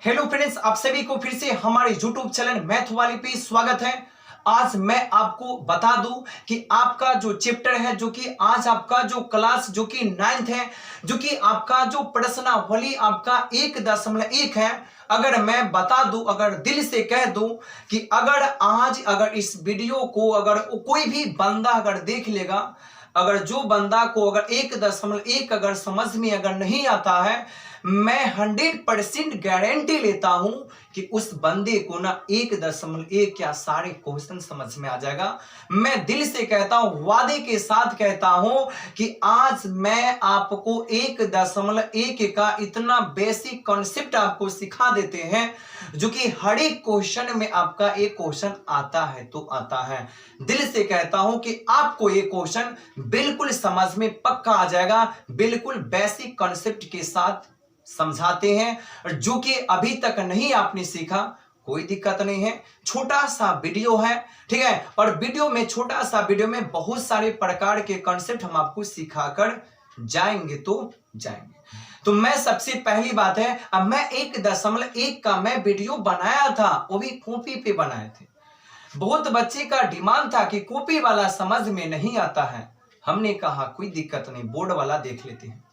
Hello friends, आप सभी को फिर से हमारे YouTube चैनल मैथ वाली पे स्वागत है। आज मैं आपको बता दूं कि आपका जो चैप्टर है, जो कि आज आपका जो क्लास जो कि 9th है, जो कि आपका जो प्रश्नावली आपका 1.1 है। अगर मैं बता दूं, अगर दिल से कह दूं कि अगर इस वीडियो को अगर कोई भी बंदा अगर देख लेगा, अगर जो बंदा को अगर 1.1 अगर समझ में अगर नहीं आता है, मैं 100% गारंटी लेता हूं कि उस बंदे को ना 1.1 क्या सारे क्वेश्चन समझ में आ जाएगा। मैं दिल से कहता हूं, वादे के साथ कहता हूं कि आज मैं आपको 1.1 का इतना बेसिक कॉन्सेप्ट आपको सिखा देते हैं, जो कि हर एक क्वेश्चन में आपका एक क्वेश्चन आता है तो आता है। दिल से कहता हूं कि आपको ये क्वेश्चन बिल्कुल समझ में पक्का आ जाएगा, बिल्कुल बेसिक कॉन्सेप्ट के साथ समझाते हैं। जो कि अभी तक नहीं आपने सीखा, कोई दिक्कत नहीं है, छोटा सा वीडियो है, ठीक है। और छोटा सा वीडियो में बहुत सारे प्रकार के कॉन्सेप्ट हम आपको सिखाकर जाएंगे तो जाएंगे। तो मैं सबसे पहली बात है, अब मैं 1.1 का मैं वीडियो बनाया था, वो भी कॉपी पे बनाए थे। बहुत बच्चे का डिमांड था कि कॉपी वाला समझ में नहीं आता है। हमने कहा कोई दिक्कत नहीं, बोर्ड वाला देख लेते हैं।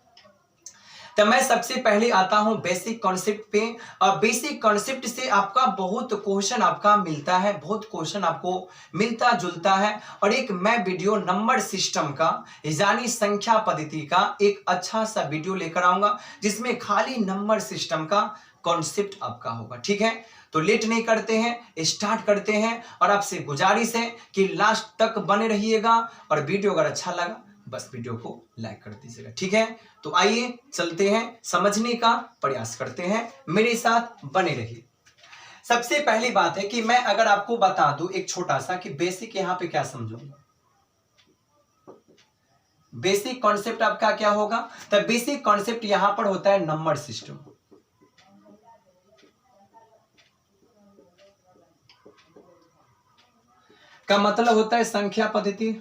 तो मैं सबसे पहले आता हूं बेसिक कॉन्सेप्ट पे, और बेसिक कॉन्सेप्ट से आपका बहुत क्वेश्चन आपका मिलता है, बहुत क्वेश्चन आपको मिलता जुलता है। और एक मैं वीडियो नंबर सिस्टम का यानी संख्या पद्धति का एक अच्छा सा वीडियो लेकर आऊंगा, जिसमें खाली नंबर सिस्टम का कॉन्सेप्ट आपका होगा, ठीक है। तो लेट नहीं करते हैं, स्टार्ट करते हैं। और आपसे गुजारिश है कि लास्ट तक बने रहिएगा, और वीडियो अगर अच्छा लगा बस वीडियो को लाइक कर दीजिएगा, ठीक है। तो आइए चलते हैं, समझने का प्रयास करते हैं, मेरे साथ बने रहिए। सबसे पहली बात है कि मैं अगर आपको बता दूं एक छोटा सा कि बेसिक यहां पे क्या समझूंगा। बेसिक कॉन्सेप्ट आपका क्या होगा? तो बेसिक कॉन्सेप्ट यहां पर होता है नंबर सिस्टम। का मतलब होता है संख्या पद्धति।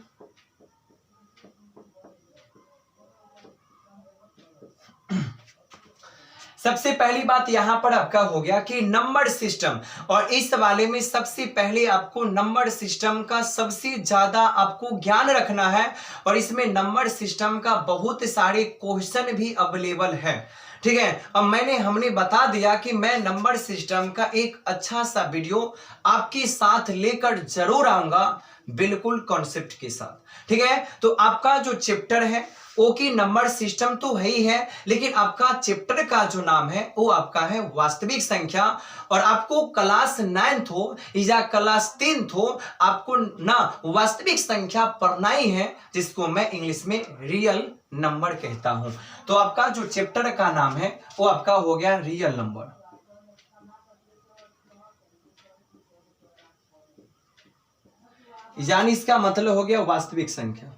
सबसे पहली बात यहां पर आपका हो गया कि नंबर सिस्टम, और इस वाले में सबसे पहले आपको नंबर सिस्टम का सबसे ज्यादा आपको ज्ञान रखना है। और इसमें नंबर सिस्टम का बहुत सारे क्वेश्चन भी अवेलेबल है, ठीक है। अब हमने बता दिया कि मैं नंबर सिस्टम का एक अच्छा सा वीडियो आपके साथ लेकर जरूर आऊंगा, बिल्कुल कॉन्सेप्ट के साथ, ठीक है। तो आपका जो चैप्टर है वो की नंबर सिस्टम तो है ही है, लेकिन आपका चैप्टर का जो नाम है वो आपका है वास्तविक संख्या। और आपको क्लास 9th हो या क्लास 10th हो, आपको ना वास्तविक संख्या पढ़ना ही है, जिसको मैं इंग्लिश में रियल नंबर कहता हूं। तो आपका जो चैप्टर का नाम है वो आपका हो गया रियल नंबर, यानी इसका मतलब हो गया वास्तविक संख्या।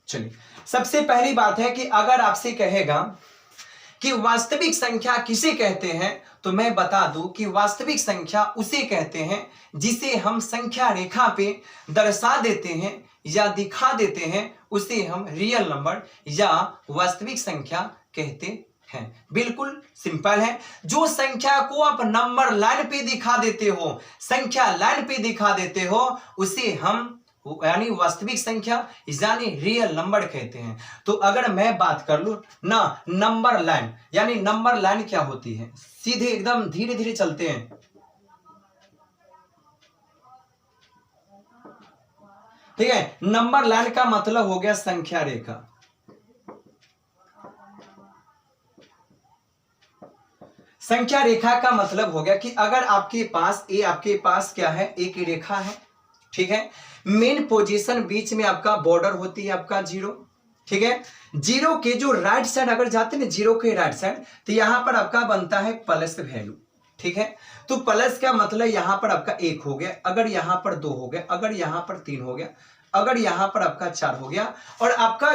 चलिए, सबसे पहली बात है कि अगर आपसे कहेगा कि वास्तविक संख्या किसे कहते हैं, तो मैं बता दूं कि वास्तविक संख्या उसे कहते हैं जिसे हम संख्या रेखा पे दर्शा देते हैं या दिखा देते हैं, उसे हम रियल नंबर या वास्तविक संख्या कहते हैं। बिल्कुल सिंपल है। जो संख्या को आप नंबर लाइन पे दिखा देते हो, संख्या लाइन पे दिखा देते हो, उसे हम यानी वास्तविक संख्या यानी रियल नंबर कहते हैं। तो अगर मैं बात कर लूं ना नंबर लाइन, यानी नंबर लाइन क्या होती है, सीधे एकदम धीरे धीरे चलते हैं, ठीक है। नंबर लाइन का मतलब हो गया संख्या रेखा। संख्या रेखा का मतलब हो गया कि अगर आपके पास क्या है, एक रेखा है, ठीक है। मेन पोजीशन बीच में आपका बॉर्डर होती है आपका 0, ठीक है। 0 के जो राइट साइड अगर जाते हैं ना, 0 के राइट साइड, तो यहां पर आपका बनता है प्लस वैल्यू, ठीक है। तो प्लस का मतलब यहां पर आपका 1 हो गया, अगर यहां पर 2 हो गया, अगर यहां पर 3 हो गया, अगर यहां पर आपका 4 हो गया। और आपका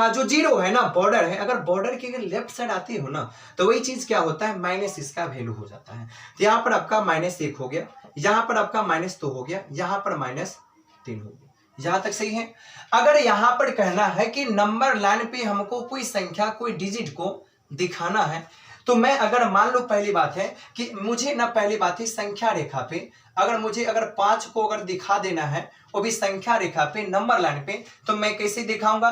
जो 0 है ना, बॉर्डर है, अगर बॉर्डर के अगर लेफ्ट साइड आते हो ना, तो वही चीज क्या होता है, माइनस इसका वैल्यू हो जाता है। तो यहां पर आपका -1 हो गया, यहां पर आपका -2 हो गया, यहां पर -3 हो गया। यहां तक सही है। अगर यहां पर कहना है कि नंबर लाइन पे हमको कोई संख्या, कोई डिजिट को दिखाना है, तो मैं अगर मान लो पहली बात है कि मुझे ना, पहली बात है संख्या रेखा पे अगर मुझे अगर 5 को अगर दिखा देना है वो भी संख्या रेखा पे नंबर लाइन पे, तो मैं कैसे दिखाऊंगा?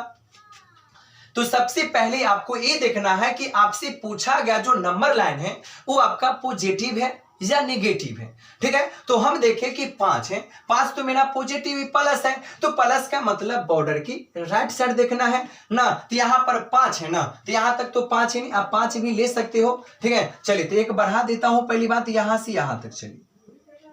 तो सबसे पहले आपको ये देखना है कि आपसे पूछा गया जो नंबर लाइन है वो आपका पॉजिटिव है या नेगेटिव है। ठीक है, तो हम देखें कि 5 है, 5 तो मेरा पॉजिटिव प्लस है, तो प्लस का मतलब बॉर्डर की राइट साइड देखना है ना। तो यहां पर 5 है ना, तो यहां तक तो 5 है नहीं, आप 5 भी ले सकते हो। ठीक है, चलिए तो एक बढ़ा देता हूं, पहली बात यहां से यहां तक, चलिए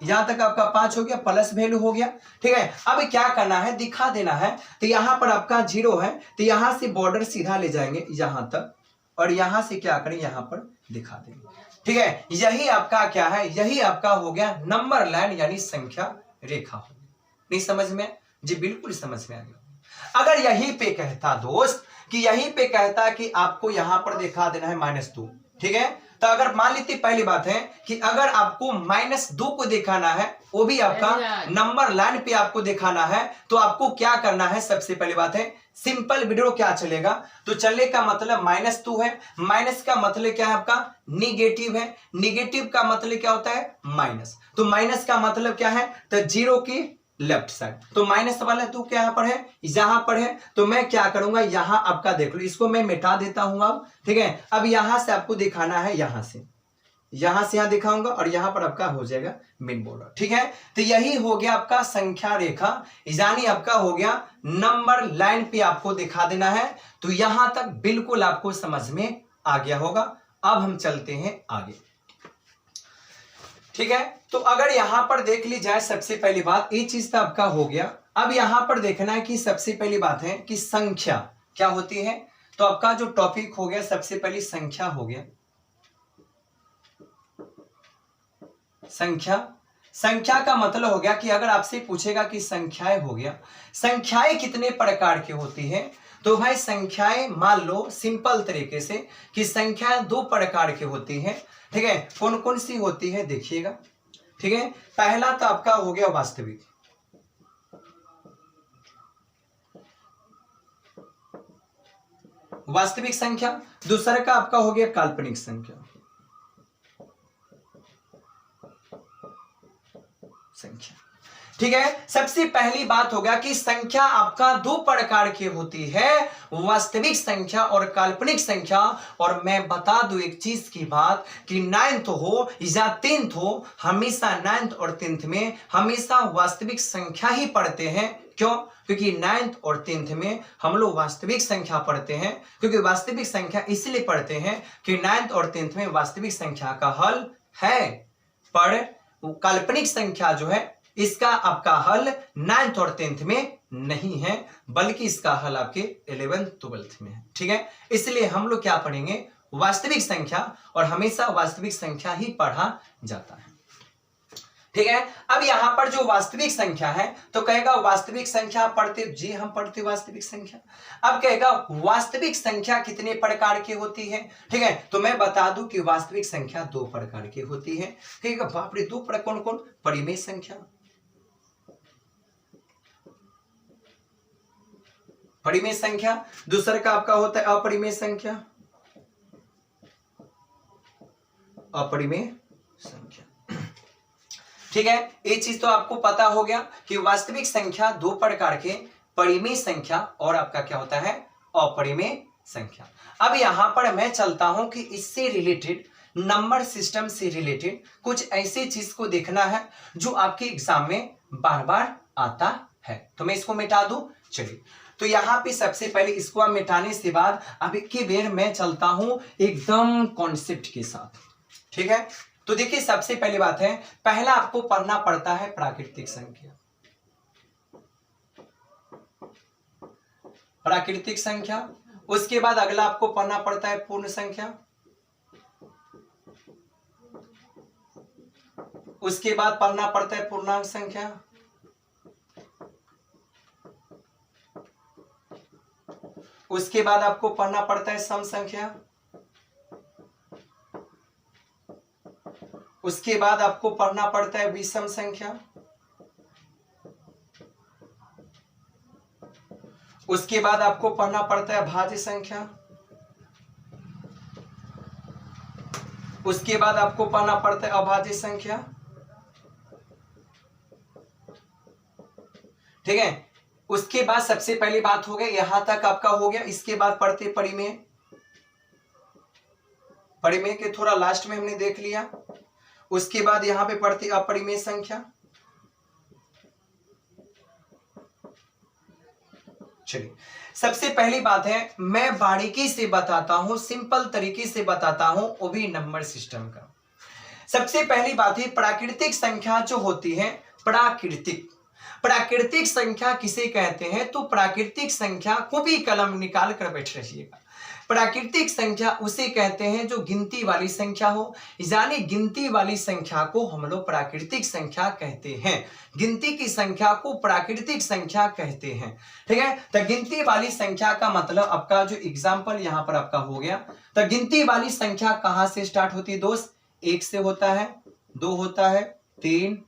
यहां तक आपका 5 हो गया, प्लस वैल्यू हो गया। ठीक है, अब क्या करना है, दिखा देना है। तो यहां पर आपका 0 है, तो यहां से बॉर्डर सीधा ले जाएंगे यहां तक, और यहां से क्या करें, यहां पर दिखा देंगे। ठीक है, यही आपका क्या है, यही आपका हो गया नंबर लाइन यानी संख्या रेखा हो गई। नहीं समझ में? जी बिल्कुल समझ में आ गया। अगर यहीं पे कहता दोस्त कि यहीं पे कहता कि आपको यहां पर दिखा देना है -2, ठीक है, तो अगर मान लीजिए पहली बात है कि अगर आपको -2 को दिखाना है, वो भी आपका नंबर लाइन पे आपको दिखाना है, तो आपको क्या करना है, सबसे पहली बात है सिंपल विड्रॉ क्या चलेगा, तो चलने का मतलब -2 है, माइनस का मतलब क्या है आपका निगेटिव है, निगेटिव का मतलब क्या होता है माइनस, तो माइनस का मतलब क्या है, तो 0 की लेफ्ट साइड, तो माइनस वाला तो क्या यहाँ पर है, यहां पर है, तो मैं क्या करूंगा, यहां आपका देख लो, इसको मैं मिटा देता हूं अब। ठीक है, अब यहां से आपको दिखाना है, यहां से यहां दिखाऊंगा, और यहां पर आपका हो जाएगा मेन बॉर्डर। ठीक है, तो यही हो गया आपका संख्या रेखा, यानी आपका हो गया नंबर लाइन पे आपको दिखा देना है। तो यहां तक बिल्कुल आपको समझ में आ गया होगा। अब हम चलते हैं आगे। ठीक है, तो अगर यहां पर देख ली जाए, सबसे पहली बात ये चीज तो आपका हो गया। अब यहां पर देखना है कि सबसे पहली बात है कि संख्या क्या होती है, तो आपका जो टॉपिक हो गया सबसे पहली संख्या हो गया। संख्या, संख्या का मतलब हो गया कि अगर आपसे पूछेगा कि संख्याएं हो गया, संख्याएं कितने प्रकार की होती है, तो भाई संख्याएं मान लो सिंपल तरीके से कि संख्याएं 2 प्रकार की होती है। ठीक है, कौन कौन सी होती है देखिएगा। ठीक है, पहला तो आपका हो गया वास्तविक, वास्तविक संख्या, दूसरा का आपका हो गया काल्पनिक संख्या, संख्या। ठीक है, सबसे पहली बात हो गया कि संख्या आपका 2 प्रकार की होती है, वास्तविक संख्या और काल्पनिक संख्या। और मैं बता दूं एक चीज की बात कि 9th हो या 10th हो, हमेशा 9th और 10th में हमेशा वास्तविक संख्या ही पढ़ते हैं। क्यों? क्योंकि 9th और 10th में हम लोग वास्तविक संख्या पढ़ते हैं, क्योंकि वास्तविक संख्या इसलिए पढ़ते हैं कि 9th और 10th में वास्तविक संख्या का हल है, पर काल्पनिक संख्या जो है इसका आपका हल 9th और 10th में नहीं है, बल्कि इसका हल आपके 11th 12th में है। ठीक है, इसलिए हम लोग क्या पढ़ेंगे, वास्तविक संख्या, और हमेशा वास्तविक संख्या ही पढ़ा जाता है। ठीक है, अब यहां पर जो वास्तविक संख्या है, तो कहेगा वास्तविक संख्या पढ़ते, जी हम पढ़ते वास्तविक संख्या। अब कहेगा वास्तविक संख्या कितने प्रकार की होती है। ठीक है, तो मैं बता दूं कि वास्तविक संख्या 2 प्रकार की होती है। ठीक है, बाप रे, 2 प्रकार कौन कौन, परिमेय संख्या, परिमेय संख्या, दूसरा का आपका होता है अपरिमेय संख्या, अपरिमेय संख्या। ठीक है, ये चीज तो आपको पता हो गया कि वास्तविक संख्या 2 प्रकार के, परिमेय संख्या और आपका क्या होता है अपरिमेय संख्या। अब यहां पर मैं चलता हूं कि इससे रिलेटेड, नंबर सिस्टम से रिलेटेड कुछ ऐसी चीज को देखना है जो आपके एग्जाम में बार बार आता है, तो मैं इसको मिटा दूं। चलिए, तो यहां पे सबसे पहले इसको मिटाने से बाद अब एक बेर मैं चलता हूं एकदम कॉन्सेप्ट के साथ। ठीक है, तो देखिए सबसे पहली बात है, पहला आपको पढ़ना पड़ता है प्राकृतिक संख्या, प्राकृतिक संख्या। उसके बाद अगला आपको पढ़ना पड़ता है पूर्ण संख्या, उसके बाद पढ़ना पड़ता है पूर्णांक संख्या, उसके बाद आपको पढ़ना पड़ता है सम संख्या, उसके बाद आपको पढ़ना पड़ता है विषम संख्या, उसके बाद आपको पढ़ना पड़ता है भाज्य संख्या, उसके बाद आपको पढ़ना पड़ता है अभाज्य संख्या, ठीक है। उसके बाद सबसे पहली बात हो गई, यहां तक आपका हो गया। इसके बाद पढ़ते परिमेय, परिमेय के थोड़ा लास्ट में हमने देख लिया। उसके बाद यहां पे पढ़ते अपरिमेय संख्या। चलिए, सबसे पहली बात है, मैं बारीकी से बताता हूं, सिंपल तरीके से बताता हूं, वो भी नंबर सिस्टम का। सबसे पहली बात है, प्राकृतिक संख्या जो होती है, प्राकृतिक संख्या किसे कहते हैं? तो प्राकृतिक संख्या को भी कलम निकाल कर बैठ रहिएगा। प्राकृतिक संख्या उसे कहते हैं जो गिनती वाली संख्या हो, यानी गिनती वाली संख्या को हम लोग प्राकृतिक संख्या कहते हैं। गिनती की संख्या को प्राकृतिक संख्या कहते हैं, ठीक है। तो गिनती वाली संख्या का मतलब आपका जो एग्जाम्पल यहां पर आपका हो गया। तो गिनती वाली संख्या कहां से स्टार्ट होती है दोस्त? 1 से होता है, 2 होता है, 3,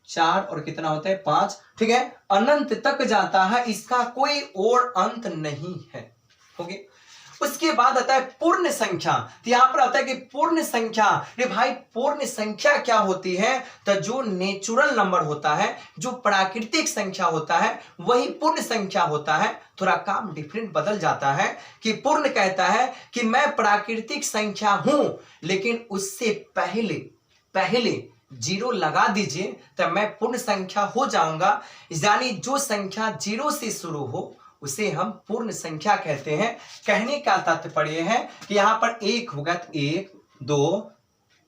4 और कितना होता है? 5, ठीक है। अनंत तक जाता है, इसका कोई और अंत नहीं है, ओके। उसके बाद आता है पूर्ण संख्या। तो यहां पर आता है कि पूर्ण संख्या, रे भाई पूर्ण संख्या क्या होती है? तो जो नेचुरल नंबर होता है, जो प्राकृतिक संख्या होता है, वही पूर्ण संख्या होता है। थोड़ा काम डिफरेंट बदल जाता है कि पूर्ण कहता है कि मैं प्राकृतिक संख्या हूं, लेकिन उससे पहले 0 लगा दीजिए तो मैं पूर्ण संख्या हो जाऊंगा। यानी जो संख्या 0 से शुरू हो उसे हम पूर्ण संख्या कहते हैं। कहने का तात्पर्य है कि यहां पर 1 होगा, 1, 2,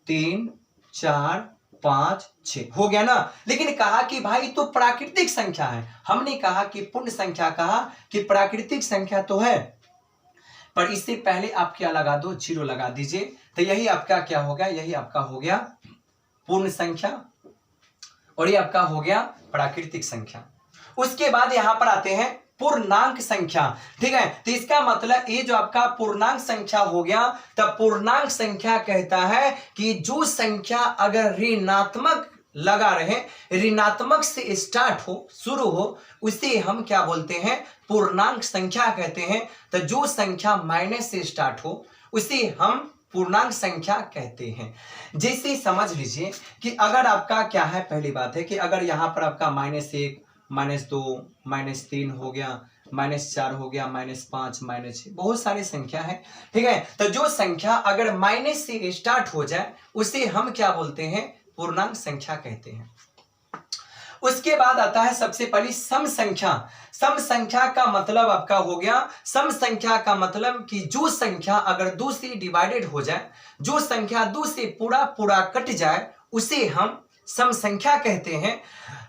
3, 4, 5, 6 हो गया ना। लेकिन कहा कि भाई तो प्राकृतिक संख्या है, हमने कहा कि पूर्ण संख्या, कहा कि प्राकृतिक संख्या तो है, पर इससे पहले आप क्या लगा दो? 0 लगा दीजिए। तो यही आपका क्या हो गया? यही आपका हो गया पूर्ण संख्या और ये आपका हो गया प्राकृतिक संख्या। उसके बाद यहां पर आते हैं पूर्णांक संख्या, ठीक है। तो इसका मतलब ये जो आपका पूर्णांक संख्या हो गया, तब पूर्णांक संख्या कहता है कि जो संख्या अगर ऋणात्मक लगा रहे, ऋणात्मक से स्टार्ट हो, शुरू हो, उसे हम क्या बोलते हैं? पूर्णांक संख्या कहते हैं। तो जो संख्या माइनस से स्टार्ट हो उसे हम पूर्णांक संख्या कहते हैं। जैसे समझ लीजिए कि अगर आपका क्या है, पहली बात है कि अगर यहां पर आपका -1, -2, -3 हो गया, -4 हो गया, -5, -6, बहुत सारी संख्या है, ठीक है। तो जो संख्या अगर माइनस से स्टार्ट हो जाए उसे हम क्या बोलते हैं? पूर्णांक संख्या कहते हैं। उसके बाद आता है सबसे पहली सम संख्या। सम संख्या का मतलब आपका हो गया, सम संख्या का मतलब कि जो संख्या अगर 2 से डिवाइडेड हो जाए, जो संख्या 2 से पूरा कट जाए, उसे हम सम संख्या कहते हैं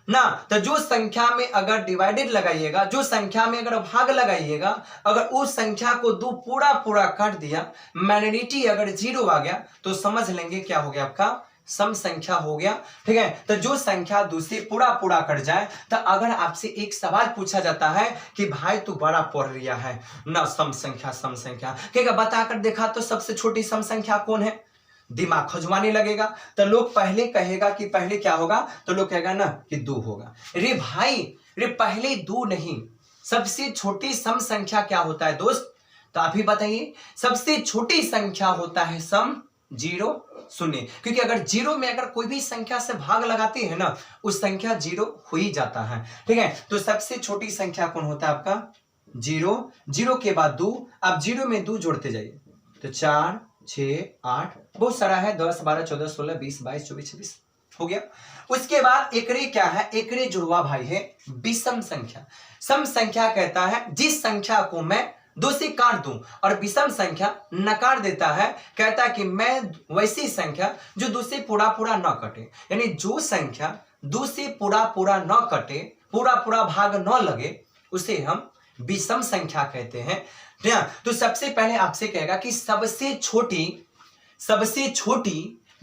ना। तो जो संख्या में अगर डिवाइडेड लगाइएगा, जो संख्या में अगर भाग लगाइएगा, अगर उस संख्या को 2 पूरा काट दिया, माइनॉरिटी अगर 0 आ गया, तो समझ लेंगे क्या हो गया? आपका सम संख्या हो गया, ठीक है। तो जो संख्या 2 से पूरा कट जाए, तो अगर आपसे एक सवाल पूछा जाता है कि भाई तू बड़ा पढ़ लिया है ना, सम संख्या कहेगा, बताकर देखा तो सबसे छोटी सम संख्या कौन है? दिमाग खजुआने लगेगा। तो लोग पहले कहेगा कि पहले क्या होगा? तो लोग कहेगा ना कि 2 होगा। रे भाई, रे पहले 2 नहीं, सबसे छोटी सम संख्या क्या होता है दोस्त? तो आप ही बताइए। सबसे छोटी संख्या होता है सम 0, 0, क्योंकि अगर 0 में अगर कोई भी संख्या से भाग लगाते हैं ना, उस संख्या 0 हो ही जाता है, ठीक है। तो सबसे छोटी संख्या कौन होता है आपका? 0, 0 के बाद 2, अब 0 में 2 जोड़ते जाइए, तो 4, 6, 8, बहुत सारा है, 10, 12, 14, 16, 20, 22, 24, 26 हो गया। उसके बाद एकरे क्या है? एकरे जुड़वा भाई है विषम संख्या। सम संख्या कहता है जिस संख्या को मैं 2 से काट दूं, और विषम संख्या नकार देता है, कहता है कि मैं वैसी संख्या जो 2 से पूरा न कटे, यानी जो संख्या 2 से पूरा न कटे, पूरा भाग न लगे, उसे हम विषम संख्या कहते हैं। तो सबसे पहले आपसे कहेगा कि सबसे छोटी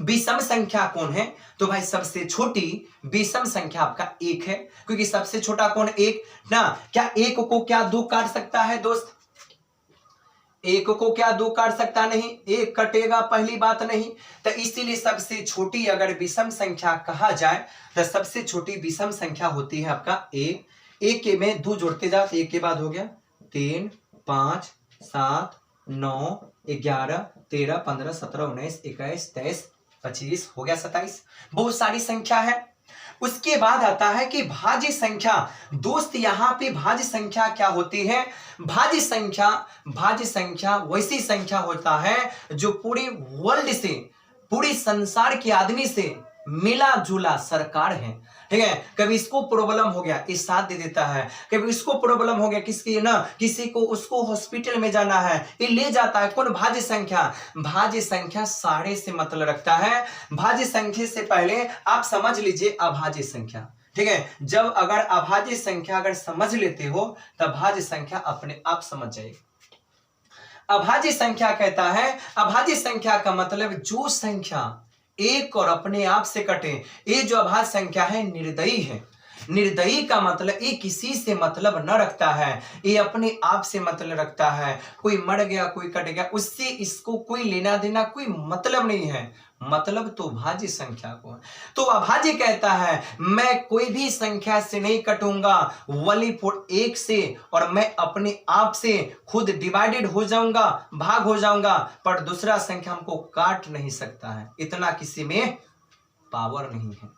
विषम संख्या कौन है? तो भाई सबसे छोटी विषम संख्या आपका 1 है, क्योंकि सबसे छोटा कौन? 1 ना। क्या 1 को क्या 2 काट सकता है दोस्त? 1 को क्या 2 काट सकता नहीं, 1 कटेगा, पहली बात नहीं। तो इसीलिए सबसे छोटी अगर विषम संख्या कहा जाए, तो सबसे छोटी विषम संख्या होती है आपका 1। 1 के में 2 जोड़ते जाओ, तो 1 के बाद हो गया 3 5 7 9 11 13 15 17 19 21 23 25 हो गया 27। बहुत सारी संख्या है। उसके बाद आता है कि भाज्य संख्या। दोस्त यहां पे भाज्य संख्या क्या होती है? भाज्य संख्या वैसी संख्या होता है जो पूरे वर्ल्ड से, पूरे संसार के आदमी से मिला जुला सरकार है। ठीक है, कभी इसको प्रॉब्लम हो गया इस साथ दे देता है, कभी इसको प्रॉब्लम हो गया किसकी ना, किसी को उसको हॉस्पिटल में जाना है, ये ले जाता है। कौन? भाज्य संख्या। भाज्य संख्या सारे से मतलब रखता है। भाज्य संख्या से पहले आप समझ लीजिए अभाज्य संख्या। ठीक है, जब अगर अभाज्य संख्या अगर समझ लेते हो तब भाज्य संख्या अपने आप समझ जाएगी। अभाज्य संख्या कहता है, अभाज्य संख्या का मतलब जो संख्या एक और अपने आप से कटे, ये जो अभाज्य संख्या है निर्दयी है। निर्दयी का मतलब ये किसी से मतलब न रखता है, ये अपने आप से मतलब रखता है। कोई मर गया, कोई कट गया, उससे इसको कोई लेना देना कोई मतलब नहीं है। मतलब तो भाज्य संख्या को। तो अभाज्य कहता है मैं कोई भी संख्या से नहीं कटूंगा, वली फॉर एक से, और मैं अपने आप से खुद डिवाइडेड हो जाऊंगा, भाग हो जाऊंगा, पर दूसरा संख्या हमको काट नहीं सकता है। इतना किसी में पावर नहीं है।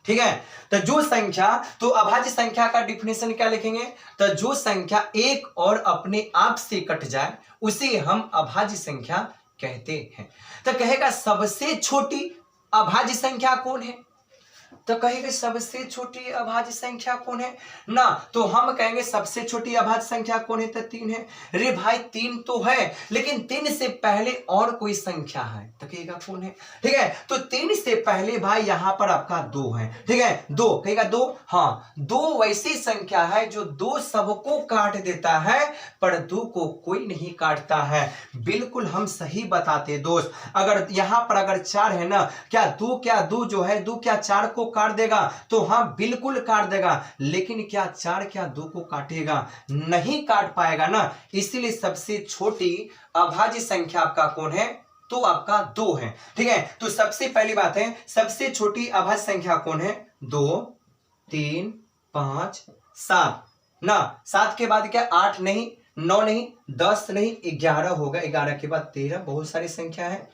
ठीक है, तो जो संख्या, तो अभाज्य संख्या का डिफिनेशन क्या लिखेंगे? तो जो संख्या एक और अपने आप से कट जाए उसे हम अभाज्य संख्या कहते हैं। तो कहेगा सबसे छोटी अभाज्य संख्या कौन है? तो कहेंगे सबसे छोटी अभाज्य संख्या कौन है ना, तो हम कहेंगे सबसे छोटी अभाज्य संख्या कौन है? तो 3 है। रे भाई 3 तो है, लेकिन 3 से पहले और कोई संख्या है, तो कहेगा कौन है? ठीक है, तो 3 से पहले भाई यहां पर आपका 2 है। ठीक है, 2 कहेगा 2, हाँ 2 वैसी संख्या है जो 2 सबको काट देता है पर 2 को कोई नहीं काटता है। बिल्कुल हम सही बताते दोस्त। अगर यहां पर अगर 4 है ना, क्या 2 जो है 2 क्या 4 को काट देगा? तो हाँ बिल्कुल काट देगा, लेकिन क्या 4 क्या 2 को काटेगा? नहीं काट पाएगा ना। इसीलिए सबसे छोटी अभाज्य संख्या आपका कौन है? तो आपका 2 है। ठीक है, तो सबसे पहली बात है सबसे छोटी अभाज्य संख्या कौन है? 2 3 5 7 ना, 7 के बाद क्या 8 नहीं, 9 नहीं, 10 नहीं, 11 होगा, 11 के बाद 13, बहुत सारी संख्या है।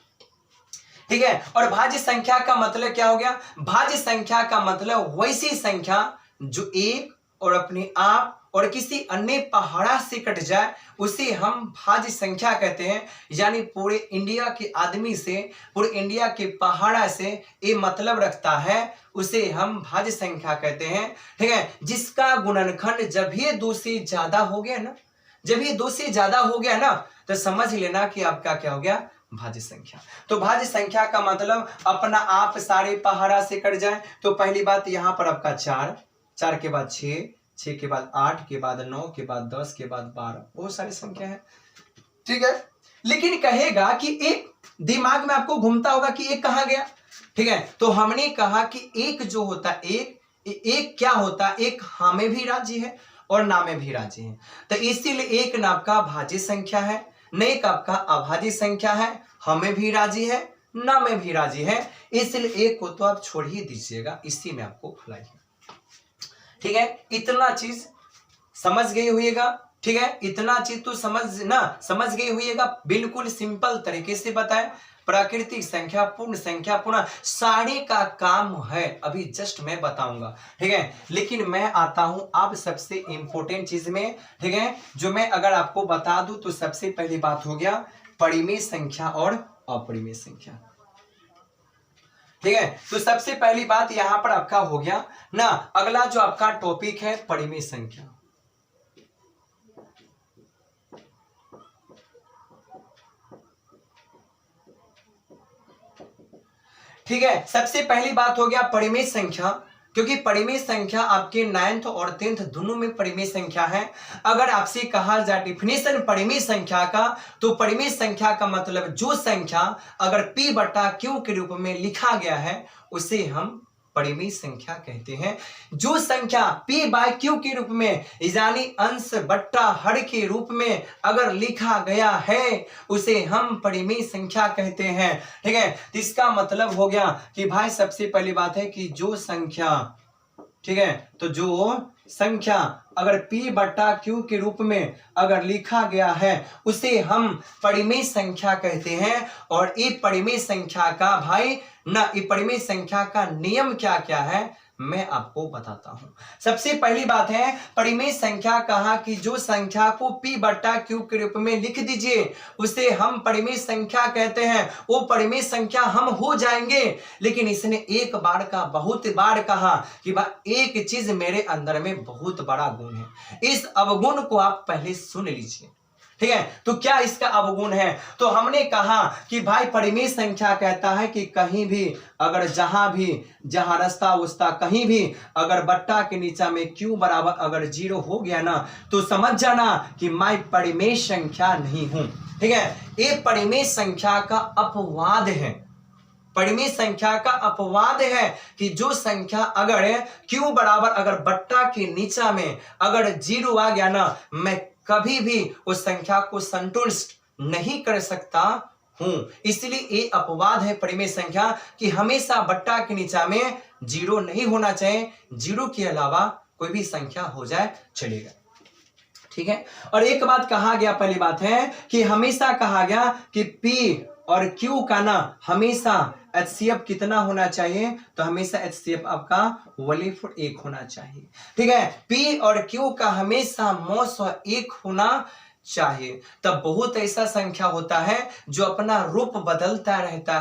ठीक है, और भाज्य संख्या का मतलब क्या हो गया? भाज्य संख्या का मतलब वैसी संख्या जो एक और अपने आप और किसी अन्य पहाड़ा से कट जाए उसे हम भाज्य संख्या कहते हैं। यानी पूरे इंडिया के आदमी से, पूरे इंडिया के पहाड़ा से ये मतलब रखता है, उसे हम भाज्य संख्या कहते हैं। ठीक है, जिसका गुणनखंड जब ये 2 से ज्यादा हो गया ना, जब ये 2 से ज्यादा हो गया ना, तो समझ लेना कि आपका क्या हो गया? भाज्य संख्या। तो भाज्य संख्या का मतलब अपना आप सारे पहाड़ा से कट जाए। तो पहली बात यहां पर आपका 4, 4 के बाद 6, 6 के बाद 8, के बाद 9, के बाद 10, के बाद 12, बहुत सारी संख्या है। ठीक है, लेकिन कहेगा कि एक दिमाग में आपको घूमता होगा कि एक कहां गया। ठीक है, तो हमने कहा कि एक जो होता है, एक क्या होता है? एक हाँ में भी राजी है और ना में भी राजी है। तो इसीलिए एक नाम का भाज्य संख्या है, नए का आपका अभाज्य संख्या है, हमें भी राजी है, ना में भी राजी है, इसलिए एक को तो आप छोड़ ही दीजिएगा, इसी में आपको भलाई है। ठीक है, इतना चीज समझ गई होइएगा। ठीक है, इतना चीज तो समझ गई होइएगा। बिल्कुल सिंपल तरीके से बताएं। प्राकृतिक संख्या, पूर्ण संख्या, पुनः सारे का काम है, अभी जस्ट मैं बताऊंगा। ठीक है, लेकिन मैं आता हूं आप सबसे इंपॉर्टेंट चीज में। ठीक है, जो मैं अगर आपको बता दूं तो सबसे पहली बात हो गया परिमेय संख्या और अपरिमेय संख्या। ठीक है, तो सबसे पहली बात यहां पर आपका हो गया ना। अगला जो आपका टॉपिक है परिमेय संख्या। ठीक है, सबसे पहली बात हो गया परिमेय संख्या, क्योंकि परिमेय संख्या आपके 9th और 10th दोनों में परिमेय संख्या है। अगर आपसे कहा जाए डिफिनेशन परिमेय संख्या का, तो परिमेय संख्या का मतलब जो संख्या अगर p बटा q के रूप में लिखा गया है उसे हम परिमेय संख्या कहते हैं। जो संख्या p बाय q के रूप में यानी अंश बट्टा हर के रूप में अगर लिखा गया है उसे हम परिमेय संख्या कहते हैं। ठीक है, इसका मतलब हो गया कि भाई सबसे पहली बात है कि जो संख्या ठीक है, तो जो संख्या अगर p बटा q के रूप में अगर लिखा गया है उसे हम परिमेय संख्या कहते हैं। और ये परिमेय संख्या का भाई ना, ये परिमेय संख्या का नियम क्या क्या है मैं आपको बताता हूं। सबसे पहली बात है, परिमेय संख्या कहा कि जो संख्या को p बटा q के रूप में लिख दीजिए उसे हम परिमेय संख्या कहते हैं। वो परिमेय संख्या हम हो जाएंगे। लेकिन इसने एक बार का बहुत बार कहा कि भाई एक चीज मेरे अंदर में बहुत बड़ा गुण है, इस अवगुण को आप पहले सुन लीजिए। ठीक है, तो क्या इसका अवगुण है? तो हमने कहा कि भाई परिमेय संख्या कहता है कि कहीं भी अगर जहां रास्ता उस्ता कहीं भी अगर बट्टा के नीचा में q बराबर अगर 0 हो गया ना तो समझ जाना कि मैं परिमेय संख्या नहीं हूं। ठीक है, ये परिमेय संख्या का अपवाद है। परिमेय संख्या का अपवाद है कि जो संख्या अगर q बराबर अगर बट्टा के नीचा में अगर 0 आ गया ना, मैं कभी भी उस संख्या को संतुष्ट नहीं कर सकता हूं। इसलिए ये अपवाद है परिमेय संख्या कि हमेशा बट्टा के नीचा में 0 नहीं होना चाहिए, 0 के अलावा कोई भी संख्या हो जाए चलेगा। ठीक है, और एक बात कहा गया, पहली बात है कि हमेशा कहा गया कि p और q का ना हमेशा HCF कितना होना चाहिए, तो हमेशा HCF आपका 1/1 होना चाहिए। ठीक है, p और q का हमेशा मॉस 1 होना चाहिए। तब बहुत ऐसा संख्या होता है जो अपना रूप बदलता रहता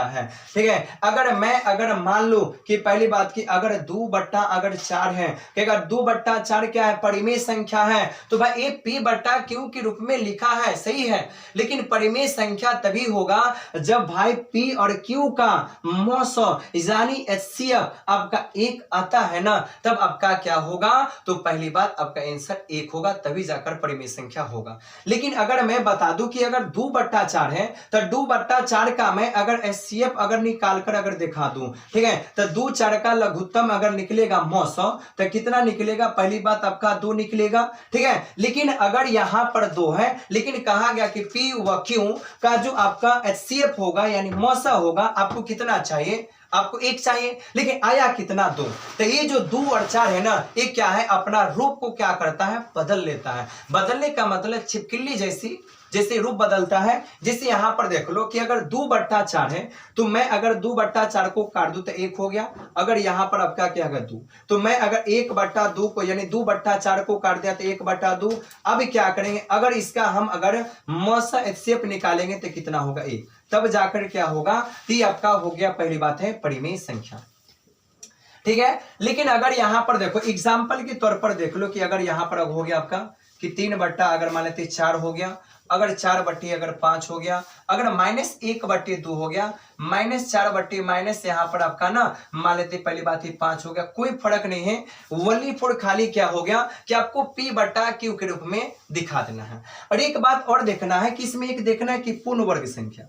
है। ठीक है, अगर मान लो कि पहली बात की अगर 2/4 है कि अगर 2/4 क्या है, परिमेय संख्या है, तो भाई ये p बटा q के रूप में लिखा है, सही है। लेकिन परिमेय संख्या तभी होगा जब भाई p और q का मॉस यानी HCF आपका 1 आता है ना, तब आपका क्या होगा, तो पहली बात आपका आंसर 1 होगा, तभी जाकर परिमेय संख्या होगा। लेकिन अगर मैं बता दूं कि अगर 2/4 है तो 2/4 का मैं अगर HCF अगर निकाल कर अगर दिखा दूं, ठीक है, तो 2/4 का लघुत्तम अगर निकलेगा मॉस तो कितना निकलेगा, पहली बात आपका 2 निकलेगा। ठीक है, लेकिन अगर यहां पर 2 है, लेकिन कहा गया कि p व q का जो आपका HCF होगा यानी मॉस होगा, आपको कितना चाहिए, आपको 1 चाहिए, लेकिन आया कितना, 2। तो ये जो 2 और 4 है ना, ये क्या है, अपना रूप को क्या करता है, बदल लेता है। बदलने का मतलब छिपकली जैसे रूप बदलता है। जैसे यहां पर देख लो कि अगर 2/4 है तो मैं अगर 2/4 को काट दूं तो 1 हो गया। अगर यहां पर आपका क्या है 2, तो मैं अगर 1/2 को यानी 2/4 को काट दिया तो 1/2। अब क्या करेंगे, अगर इसका हम अगर मॉस HCF निकालेंगे तो कितना होगा, 1। तब जाकर क्या होगा, तो आपका हो गया, पहली बात है परिमेय संख्या। ठीक है, लेकिन अगर यहां पर देखो एग्जांपल के तौर पर देख लो कि अगर यहां पर हो गया आपका कि 3 अगर मान लेते 4 हो गया, अगर 4/5 हो गया, अगर -1/2 हो गया, -4/- यहां पर आपका ना मान लेते पहली बात ही 5 हो गया, कोई फर्क नहीं है। 1/4 खाली क्या हो गया कि आपको p बटा q के रूप में दिखा देना है। और एक बात और देखना है कि इसमें एक देखना है कि पूर्ण वर्ग संख्या।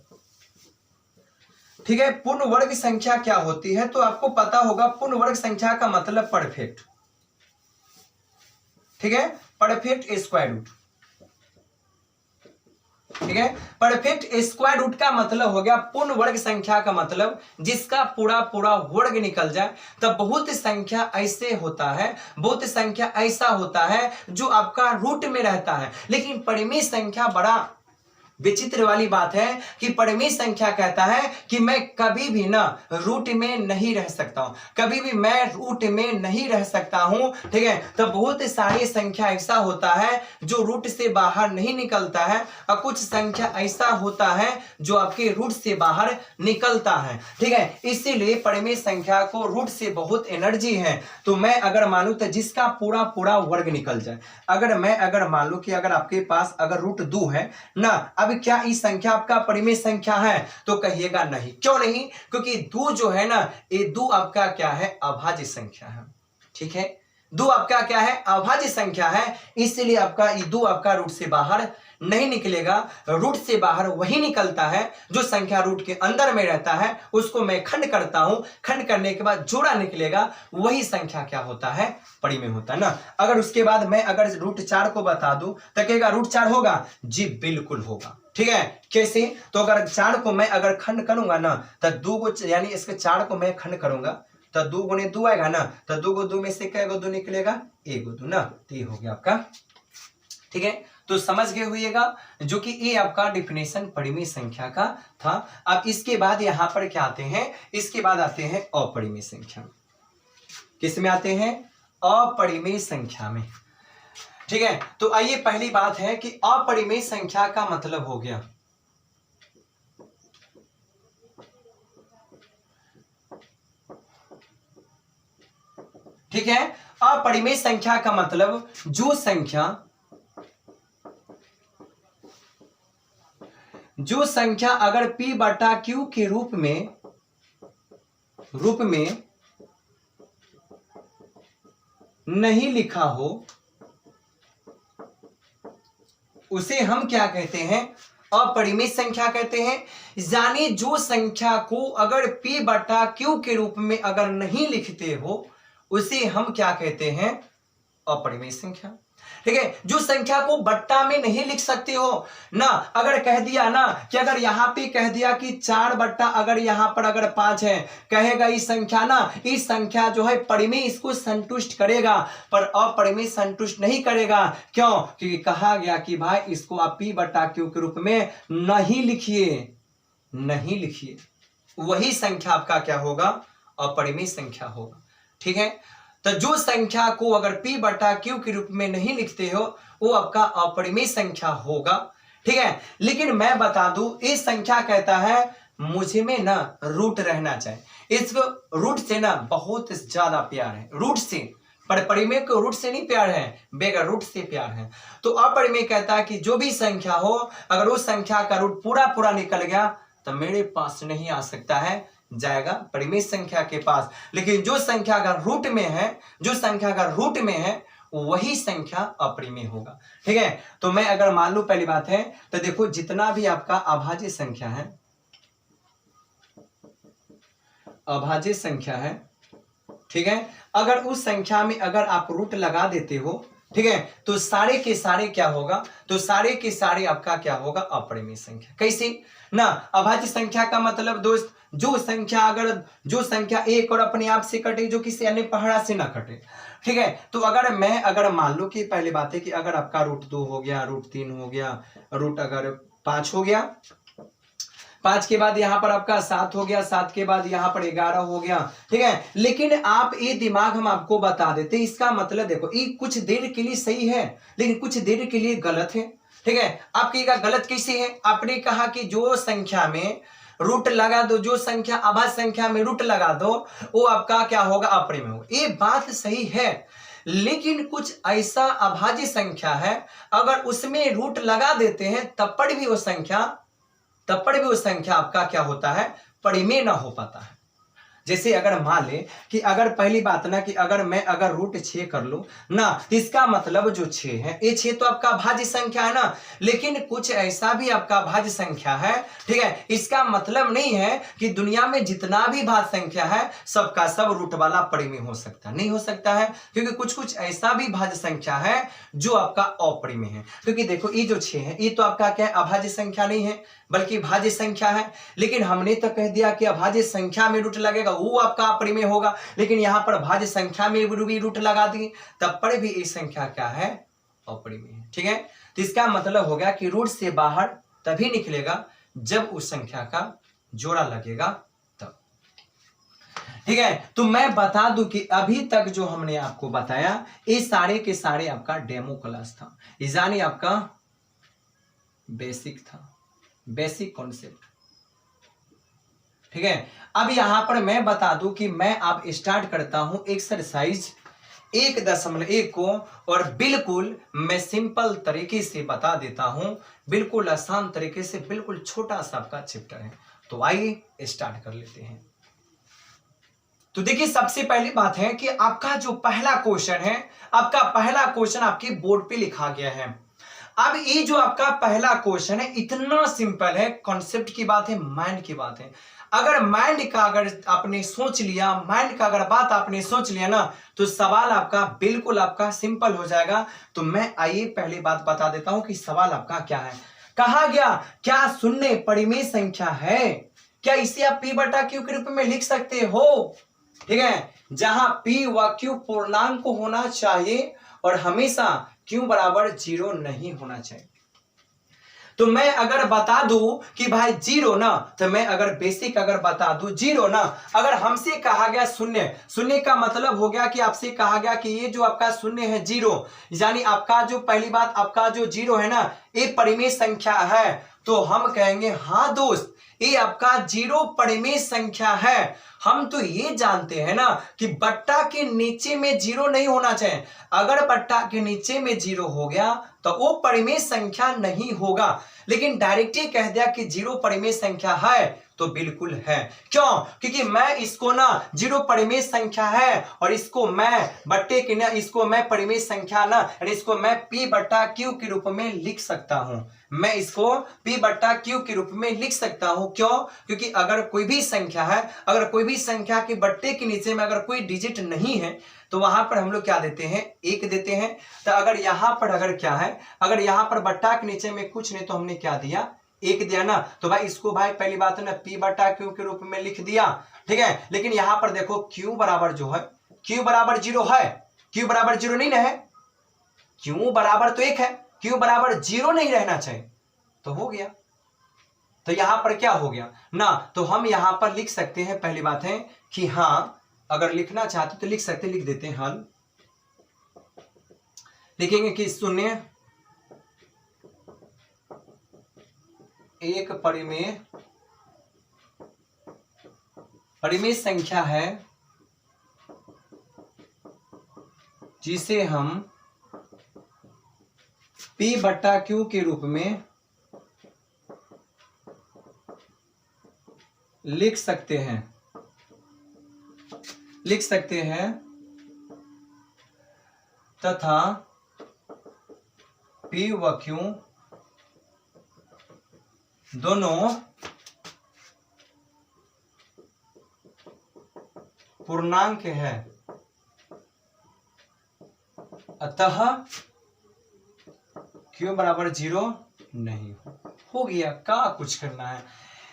ठीक है, पूर्ण वर्ग संख्या क्या होती है, तो आपको पता होगा पूर्ण वर्ग संख्या का मतलब परफेक्ट। ठीक है, परफेक्ट स्क्वायर रूट। ठीक है, परफेक्ट स्क्वायर रूट का मतलब हो गया पूर्ण वर्ग संख्या का मतलब जिसका पूरा वर्ग निकल जाए। तब बहुत संख्या ऐसे होता है, बहुत संख्या ऐसा होता है जो आपका रूट में रहता है। लेकिन परिमेय संख्या बड़ा विचित्र वाली बात है कि परिमेय संख्या कहता है कि मैं कभी भी ना रूट में नहीं रह सकता हूं, कभी भी मैं रूट में नहीं रह सकता हूं। ठीक है, तो बहुत सारी संख्या ऐसा होता है जो रूट से बाहर नहीं निकलता है, और कुछ संख्या ऐसा होता है जो आपके रूट से बाहर निकलता है। ठीक है, इसीलिए परिमेय संख्या को रूट से बहुत एनर्जी है। तो मैं अगर मानूं तो जिसका पूरा वर्ग निकल जाए, अगर मान लो कि अगर आपके पास अगर √2 है ना, अब क्या इस संख्या आपका परिमेय संख्या है, तो कहिएगा नहीं। क्यों नहीं, क्योंकि 2 जो है ना, ये 2 आपका क्या है, अभाज्य संख्या है। ठीक है, 2 आपका क्या है, अभाज्य संख्या है, इसलिए आपका ये 2 आपका रूट से बाहर नहीं निकलेगा। रूट से बाहर वही निकलता है जो संख्या रूट के अंदर में रहता है, उसको मैं खंड करता हूं, खंड करने के बाद जोड़ा निकलेगा, वही संख्या क्या होता है, परिमेय होता है ना। अगर उसके बाद मैं अगर √4 को बता दूं तो कहेगा √4 होगा, जी बिल्कुल होगा। ठीक है, कैसे, तो अगर 4 को मैं अगर खंड करूंगा ना, तो 2 को यानी इसके 4 को मैं खंड करूंगा तो 2 गुने 2 आएगा ना, तो 2 को 2 में से क्या 2 निकलेगा, 1 2 ना, तो ये हो गया आपका। ठीक है, तो समझ गए होइएगा जो कि ये आपका डिफिनेशन परिमेय संख्या का था। अब इसके बाद यहां पर क्या आते हैं, इसके बाद आते हैं अपरिमेय संख्या। किस में आते हैं, अपरिमेय संख्या में। ठीक है, तो आइए पहली बात है कि अपरिमेय संख्या का मतलब हो गया, ठीक है, अपरिमेय संख्या का मतलब जो संख्या अगर p बटा q के रूप में नहीं लिखा हो उसे हम क्या कहते हैं, अपरिमेय संख्या कहते हैं। यानी जो संख्या को अगर p बटा q के रूप में अगर नहीं लिखते हो उसे हम क्या कहते हैं, अपरिमेय संख्या। ठीक है, जो संख्या को बट्टा में नहीं लिख सकते हो ना, अगर कह दिया ना कि अगर यहां पे कह दिया कि 4 बट्टा अगर यहां पर अगर 5 है, कहेगा इस संख्या ना, इस संख्या जो है परिमेय इसको संतुष्ट करेगा, पर अपरिमेय संतुष्ट नहीं करेगा। क्यों, क्योंकि कहा गया कि भाई इसको आप p बट्टा q के रूप में नहीं लिखिए, वही संख्या आपका क्या होगा, अपरिमेय संख्या होगा। ठीक है, तो जो संख्या को अगर p बटा q के रूप में नहीं लिखते हो वो आपका अपरिमेय संख्या होगा। ठीक है, लेकिन मैं बता दूं इस संख्या कहता है मुझे में ना रूट रहना चाहिए, इसको रूट से ना बहुत ज्यादा प्यार है, रूट से, पर परिमेय को रूट से नहीं प्यार है, बेगर रूट से प्यार है। तो अपरिमेय कहता है कि जो भी संख्या हो अगर उस संख्या का रूट पूरा निकल गया तो मेरे पास नहीं आ सकता है, जाएगा परिमेय संख्या के पास। लेकिन जो संख्या अगर रूट में है वही संख्या अपरिमेय होगा। ठीक है, तो मैं अगर मान लू पहली बात है तो देखो जितना भी आपका अभाज्य संख्या है, ठीक है, अगर उस संख्या में अगर आप रूट लगा देते हो, ठीक है, तो सारे के सारे क्या होगा, तो सारे के सारे आपका क्या होगा, अपरिमेय संख्या। कैसे ना, अभाज्य संख्या का मतलब दोस्त जो संख्या एक और अपने आप से कटे, जो किसी अन्य पहाड़ा से ना कटे। ठीक है, तो अगर मान लो कि पहले बात है कि अगर आपका रूट 2 हो गया, रूट 3 हो गया, रूट अगर 5 हो गया, 5 के बाद यहां पर आपका 7 हो गया, 7 के बाद यहां पर 11 हो गया। ठीक है, लेकिन आप ये दिमाग हम आपको बता देते, इसका मतलब देखो ये कुछ देर के लिए सही है लेकिन कुछ देर के लिए गलत है। ठीक है, आप कहिएगा गलत कैसे है, आपने कहा कि जो संख्या में रूट लगा दो, जो संख्या अभाज्य संख्या में रूट लगा दो वो आपका क्या होगा, अपरिमेय होगा। ये बात सही है, लेकिन कुछ ऐसा अभाज्य संख्या है अगर उसमें रूट लगा देते हैं तब पर भी वो संख्या आपका क्या होता है, परिमेय ना हो पाता है। जैसे अगर मान ले कि अगर पहली बात ना कि अगर मैं अगर रूट 6 कर लूं ना, इसका मतलब जो 6 है ये 6 तो आपका भाज्य संख्या है ना, लेकिन कुछ ऐसा भी आपका भाज्य संख्या है। ठीक है, इसका मतलब नहीं है कि दुनिया में जितना भी भाज्य संख्या है सबका सब रूट वाला परिमेय हो सकता है, नहीं हो सकता है, क्योंकि कुछ ऐसा भी भाज्य संख्या है जो आपका अपरिमेय है। क्योंकि देखो ये जो 6 है ये तो आपका क्या है, अभाज्य संख्या नहीं है बल्कि भाज्य संख्या है, लेकिन हमने तो कह दिया कि अभाज्य संख्या में रूट लगेगा वो आपका अपरिमेय होगा, लेकिन यहां पर भाज्य संख्या में भी रूट लगा दिए तब पर भी ये संख्या क्या है, अपरिमेय है। ठीक है, तो इसका मतलब हो गया कि रूट से बाहर तभी निकलेगा जब उस संख्या का जोड़ा लगेगा तब। ठीक है, तो मैं बता दूं कि अभी तक जो हमने आपको बताया ये सारे के सारे आपका डेमो क्लास था, यानी आपका बेसिक था, बेसिक कॉन्सेप्ट। ठीक है, अब यहां पर मैं बता दूं कि मैं अब स्टार्ट करता हूं एक्सरसाइज 1.1 को, और बिल्कुल मैं सिंपल तरीके से बता देता हूं, बिल्कुल आसान तरीके से, बिल्कुल छोटा सा आपका चैप्टर है। तो आइए स्टार्ट कर लेते हैं। तो देखिए सबसे पहली बात है कि आपका जो पहला क्वेश्चन है, आपका पहला क्वेश्चन आपके बोर्ड पे लिखा गया है। अब ये जो आपका पहला क्वेश्चन है इतना सिंपल है, कॉन्सेप्ट की बात है, माइंड की बात है। अगर माइंड का अगर आपने सोच लिया, माइंड का अगर बात आपने सोच लिया ना, तो सवाल आपका बिल्कुल आपका सिंपल हो जाएगा। तो मैं आइए पहली बात बता देता हूं कि सवाल आपका क्या है। कहा गया क्या शून्य परिमेय संख्या है, क्या इसे आप p बटा q के रूप में लिख सकते हो। ठीक है, जहां P व Q पूर्णांक होना चाहिए और हमेशा Q बराबर 0 नहीं होना चाहिए। तो मैं अगर बता दूं कि भाई 0 ना, तो मैं अगर बेसिक अगर बता दूं 0 ना, अगर हमसे कहा गया शून्य, शून्य का मतलब हो गया कि आपसे कहा गया कि ये जो आपका शून्य है 0, यानी आपका जो पहली बात आपका जो 0 है ना, ये परिमेय संख्या है, तो हम कहेंगे हाँ दोस्त ये आपका 0 परिमेय संख्या है। हम तो ये जानते हैं ना कि बट्टा के नीचे में 0 नहीं होना चाहिए, अगर बट्टा के नीचे में 0 हो गया तो वो परिमेय संख्या नहीं होगा, लेकिन डायरेक्ट ही कह दिया कि 0 परिमेय संख्या है तो बिल्कुल है। क्यों? क्योंकि मैं इसको ना 0 परिमेय संख्या है और इसको मैं बट्टे के ना, इसको मैं परिमेय संख्या ना, इसको मैं P बट्टा Q के रूप में लिख सकता हूं, मैं इसको P बट्टा Q के रूप में लिख सकता हूं। क्यों? क्योंकि अगर कोई भी संख्या है, अगर कोई भी संख्या के बट्टे के नीचे में अगर कोई डिजिट नहीं है तो वहां पर हम लोग क्या देते हैं, 1 देते हैं। तो अगर यहां पर अगर क्या है, अगर यहां पर बट्टा के नीचे में कुछ नहीं तो हमने क्या दिया, 1 दिया ना, तो भाई इसको भाई पहली बात है ना P बट्टा Q के रूप में लिख दिया, ठीक है। लेकिन यहां पर देखो Q बराबर जो है, Q बराबर 0 है, Q बराबर 0 नहीं है, Q बराबर तो 1 है, Q बराबर 0 नहीं रहना चाहिए, तो हो गया। तो यहां पर क्या हो गया ना, तो हम यहां पर लिख सकते हैं, पहली बात है कि हाँ अगर लिखना चाहते तो लिख सकते, लिख देते हैं हल, लिखेंगे कि शून्य एक परिमेय संख्या है जिसे हम P बट्टा Q के रूप में लिख सकते हैं तथा P व Q दोनों पूर्णांक है, अतः Q बराबर 0 नहीं हो गया। क्या कुछ करना है,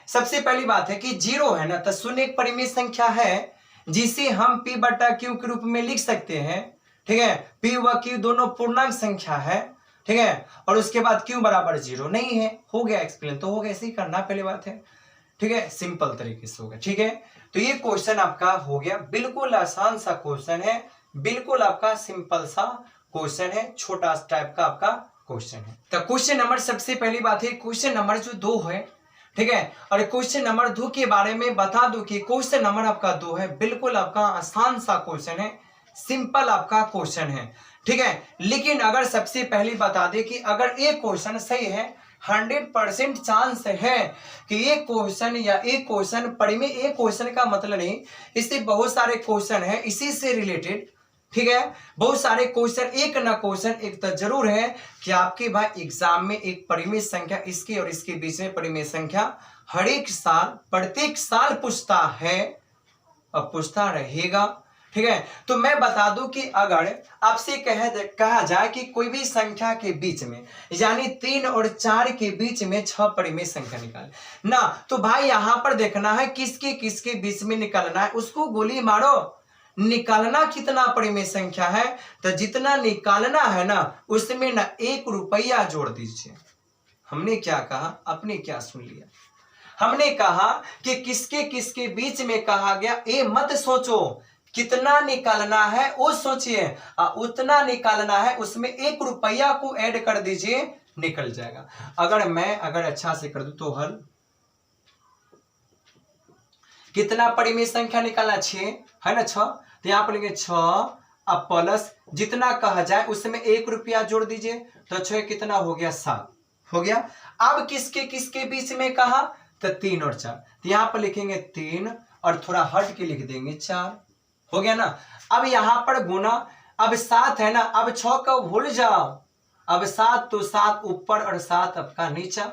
सबसे पहली बात है कि 0 है ना, तो शून्य एक परिमेय संख्या है जिसे हम P बट्टा Q के रूप में लिख सकते हैं, ठीक है। P व Q दोनों पूर्णांक संख्या है, ठीक है, और उसके बाद Q बराबर 0 नहीं है, हो गया एक्सप्लेन, तो हो गया, ऐसे ही करना पहली बात है, ठीक है, सिंपल तरीके से हो गया, ठीक है। तो ये क्वेश्चन आपका हो गया, बिल्कुल आसान सा क्वेश्चन है, बिल्कुल आपका सिंपल सा क्वेश्चन है, छोटा टाइप का आपका क्वेश्चन है। तो क्वेश्चन नंबर, सबसे पहली बात है क्वेश्चन नंबर जो 2 है, ठीक है, और क्वेश्चन नंबर 2 के बारे में बता दूं कि क्वेश्चन नंबर आपका 2 है, बिल्कुल आपका आसान सा क्वेश्चन है, सिंपल आपका क्वेश्चन है, ठीक है। लेकिन अगर सबसे पहले बता दे कि अगर ये क्वेश्चन सही है, 100% चांस है कि ये क्वेश्चन या एक क्वेश्चन परिमेय, एक क्वेश्चन का मतलब नहीं, इससे बहुत सारे क्वेश्चन है इसी से रिलेटेड, ठीक है, बहुत सारे क्वेश्चन, एक ना क्वेश्चन एक तो जरूर है कि आपके भाई एग्जाम में एक परिमेय संख्या, इसके और इसके बीच में परिमेय संख्या हर एक साल, प्रत्येक साल पूछता है और पूछता रहेगा, ठीक है। तो मैं बता दूं कि अगर आपसे कहा जाए कि कोई भी संख्या के बीच में, यानी 3 और 4 के बीच में 6 परिमेय संख्या निकाले ना, तो भाई यहां पर देखना है किसके किसके बीच में निकालना है, उसको गोली मारो, निकालना कितना परिमेय संख्या है, तो जितना निकालना है ना उसमें ना 1 रुपया जोड़ दीजिए। हमने क्या कहा, आपने क्या सुन लिया, हमने कहा कि किसके किसके बीच में कहा गया, ये मत सोचो कितना निकालना है वो सोचिए, उतना निकालना है, उसमें 1 रुपया को ऐड कर दीजिए, निकल जाएगा। अगर मैं अच्छा से कर दूं तो हल, कितना परिमेय संख्या निकालना, 6 है ना, 6, तो यहां पर लेंगे 6, अब प्लस जितना कहा जाए उसमें 1 रुपया जोड़ दीजिए, तो 6 कितना हो गया, 7 हो गया। अब किसके किसके बीच में कहा, तो 3 और 4, तो यहां पर लिखेंगे 3 और थोड़ा हट के लिख देंगे 4, हो गया ना। अब यहां पर गुना, अब 7 है ना, अब 6 का भूल जाओ, अब 7 तो 7 ऊपर और 7 आपका नीचा,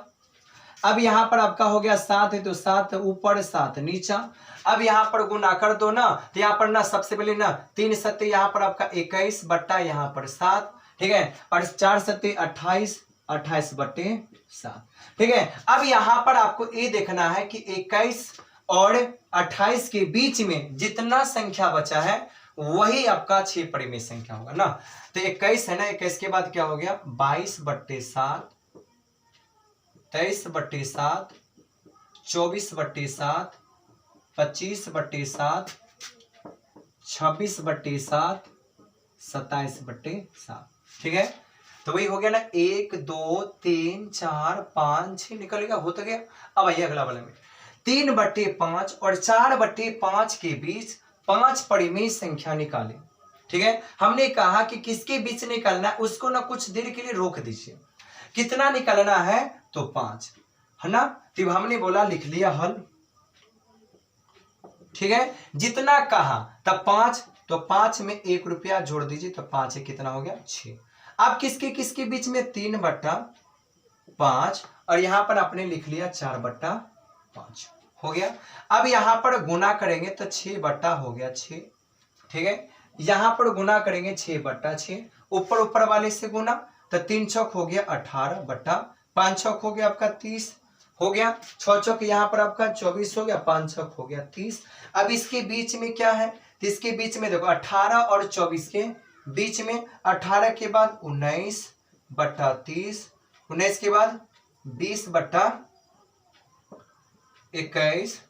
अब यहां पर आपका हो गया 7 है तो 7 ऊपर 7 नीचा, अब यहां पर गुना कर दो ना, तो यहां पर ना सबसे पहले ना 3 सत्ते यहां पर आपका 21 बट्टा यहां पर 7, ठीक है, और 4 सत्ते 28, 28 बट्टे 7, ठीक है। अब यहां पर आपको ये देखना है कि 21 और 28 के बीच में जितना संख्या बचा है वही आपका 6 परिमेय संख्या होगा ना। तो 21 है ना, 21 के बाद क्या हो गया 22/7, 23/7, 24/7, 25/7, 26/7, 27/7। ठीक है, तो वही हो गया ना 1 2 3 4 5 6 निकल गया, हो तो गया। अब आइए अगला वाला में 3/5 और 4/5 के बीच 5 परिमेय संख्या निकालें। ठीक है, हमने कहा कि किसके बीच निकालना है उसको ना कुछ देर के लिए रोक दीजिए। कितना निकालना है तो 5 है ना, तो हमने बोला लिख लिया हल। ठीक है, जितना कहा तब 5, तो 5 में 1 रुपया जोड़ दीजिए तो 5 कितना हो गया 6। अब किसके किसके बीच में 3/5 और यहां पर आपने लिख लिया 4/5 हो गया। अब यहां पर गुना करेंगे तो 6 हो गया 6। ठीक है, यहां पर गुना करेंगे 6/6, ऊपर ऊपर वाले से गुना तो 3 चौक हो गया 18, 5 चौक हो गया आपका 30 हो गया, 6 चौक यहाँ पर आपका 24 हो गया, 5 चौक हो गया 30। अब इसके बीच में क्या है, तो इसके बीच में देखो 18 और 24 के बीच में 18 के बाद 19/30, 19 के बाद 20/21,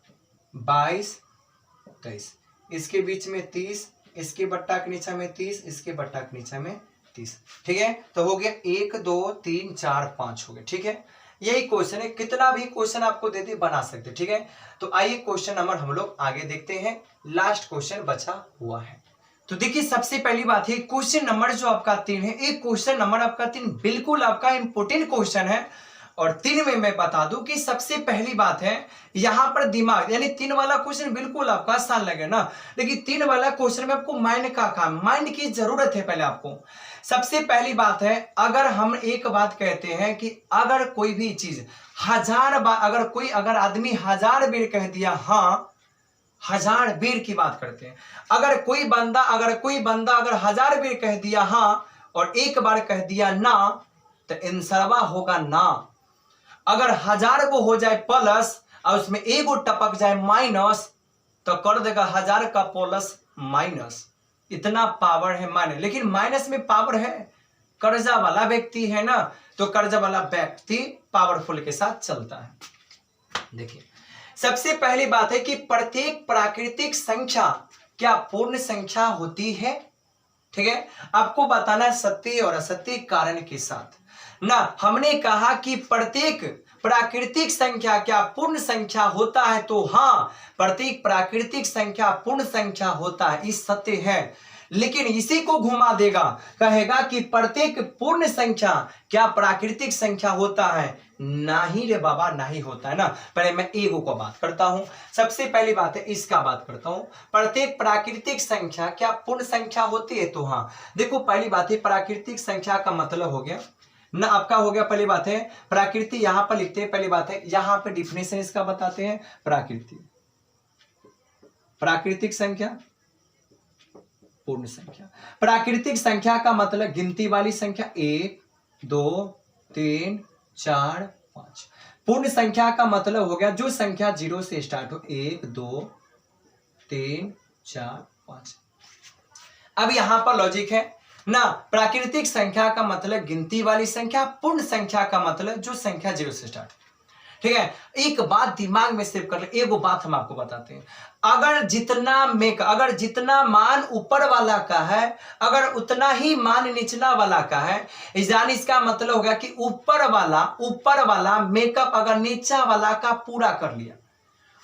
22/23, इसके बीच में 30, इसके बट्टा के नीचे में 30, इसके बट्टा के नीचे में 30। ठीक है, तो हो गया 1 2 3 4 5 हो गया। ठीक है, यही क्वेश्चन है, कितना भी क्वेश्चन आपको देते बना सकते। ठीक है, तो आइए क्वेश्चन नंबर हम लोग आगे देखते हैं, लास्ट क्वेश्चन बचा हुआ है। तो देखिए सबसे पहली बात है क्वेश्चन नंबर जो आपका 3 है, एक क्वेश्चन नंबर आपका 3 बिल्कुल आपका इंपोर्टेंट क्वेश्चन है। और 3 में मैं बता दूं कि सबसे पहली बात है यहां पर दिमाग, यानी 3 वाला क्वेश्चन बिल्कुल आपका आसान लगे ना, लेकिन 3 वाला क्वेश्चन में आपको माइंड का काम, माइंड की जरूरत है। पहले आपको सबसे पहली बात है, अगर हम एक बात कहते हैं कि अगर कोई भी चीज 1000 बार, अगर आदमी 1000 बार कह दिया हाँ, 1000 बार की बात करते हैं, अगर कोई बंदा अगर 1000 बार कह दिया हाँ और एक बार कह दिया ना तो इंसरवा होगा ना। अगर 1000 को हो जाए प्लस और उसमें एगो टपक जाए माइनस तो कर देगा 1000 का प्लस माइनस। इतना पावर है माइनस, लेकिन माइनस में पावर है। कर्जा वाला व्यक्ति है ना, तो कर्जा वाला व्यक्ति पावरफुल के साथ चलता है। देखिए सबसे पहली बात है कि प्रत्येक प्राकृतिक संख्या क्या पूर्ण संख्या होती है। ठीक है, आपको बताना है सत्य और असत्य कारण के साथ ना। हमने कहा कि प्रत्येक प्राकृतिक संख्या क्या पूर्ण संख्या होता है, तो हाँ प्रत्येक प्राकृतिक संख्या पूर्ण संख्या होता है, इस सत्य है। लेकिन इसी को घुमा देगा, कहेगा कि प्रत्येक पूर्ण संख्या क्या प्राकृतिक संख्या होता है। नहीं रे बाबा, नहीं होता है ना। पहले मैं एगो को बात करता हूं, सबसे पहली बात है इसका बात करता हूं, प्रत्येक प्राकृतिक संख्या क्या पूर्ण संख्या होती है, तो हाँ। देखो पहली बात है प्राकृतिक संख्या का मतलब हो गया ना आपका, हो गया पहली बात है प्राकृतिक, यहां पर लिखते हैं पहली बात है, यहां पर डिफिनेशन इसका बताते हैं। प्राकृतिक संख्या पूर्ण संख्या। प्राकृतिक संख्या का मतलब गिनती वाली संख्या 1 2 3 4 5। पूर्ण संख्या का मतलब हो गया जो संख्या 0 से स्टार्ट हो, 1 2 3 4 5। अब यहां पर लॉजिक है ना, प्राकृतिक संख्या का मतलब गिनती वाली संख्या, पूर्ण संख्या का मतलब जो संख्या 0 से स्टार्ट। ठीक है, एक बात दिमाग में सेव कर ले, एक बात हम आपको बताते हैं, अगर जितना मान ऊपर वाला का है अगर उतना ही मान निचला वाला का है, यानी इसका मतलब हो गया कि ऊपर वाला मेकअप अगर नीचा वाला का पूरा कर लिया,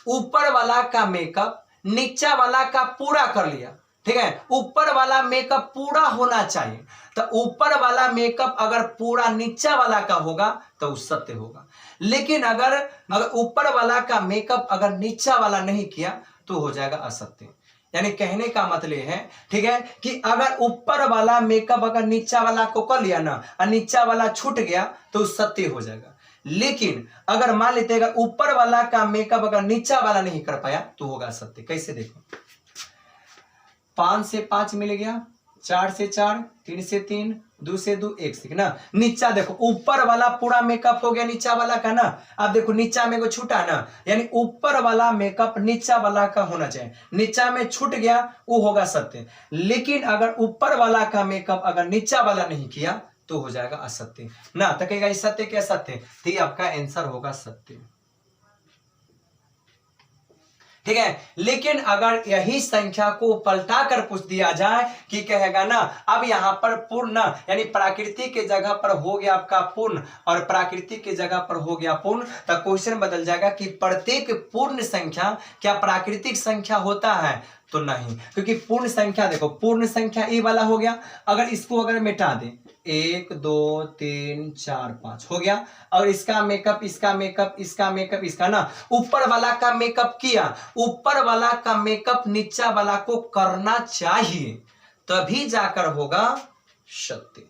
ऊपर वाला का मेकअप नीचा वाला का पूरा कर लिया। ठीक है, ऊपर वाला मेकअप पूरा होना चाहिए, तो ऊपर वाला मेकअप अगर पूरा नीचा वाला का होगा तो सत्य होगा। लेकिन अगर ऊपर वाला का मेकअप अगर नीचा वाला नहीं किया तो हो जाएगा असत्य। यानी कहने का मतलब है, ठीक है, कि अगर ऊपर वाला मेकअप अगर नीचा वाला को कर लिया ना और नीचा वाला छूट गया तो सत्य हो जाएगा। लेकिन अगर मान लेते अगर ऊपर वाला का मेकअप अगर नीचा वाला नहीं कर पाया तो होगा सत्य। कैसे देखो, 5 से 5 मिल गया, 4 से 4, 3 से 3, 2 से 2 1 6 ना। नीचा देखो, ऊपर वाला पूरा मेकअप हो गया नीचा वाला का ना। अब देखो नीचा में को छूटा ना, यानी ऊपर वाला मेकअप नीचा वाला का होना चाहिए। नीचा में छूट गया वो होगा सत्य, लेकिन अगर ऊपर वाला का मेकअप अगर नीचा वाला नहीं किया तो हो जाएगा असत्य ना। तो कहेगा सत्य क्या सत्य, तो ये आपका आंसर होगा सत्य। ठीक है, लेकिन अगर यही संख्या को पलटा कर पूछ दिया जाए कि कहेगा ना अब यहां पर पूर्ण यानी प्राकृतिक के जगह पर हो गया आपका पूर्ण और प्राकृतिक के जगह पर हो गया पूर्ण, तो क्वेश्चन बदल जाएगा कि प्रत्येक पूर्ण संख्या क्या प्राकृतिक संख्या होता है, तो नहीं, क्योंकि पूर्ण संख्या देखो, पूर्ण संख्या ए वाला हो गया। अगर इसको अगर मिटा दें 1 2 3 4 5 हो गया, और इसका मेकअप इसका मेकअप इसका मेकअप इसका ना, ऊपर वाला का मेकअप किया, ऊपर वाला का मेकअप नीचा वाला को करना चाहिए तभी जाकर होगा सत्य।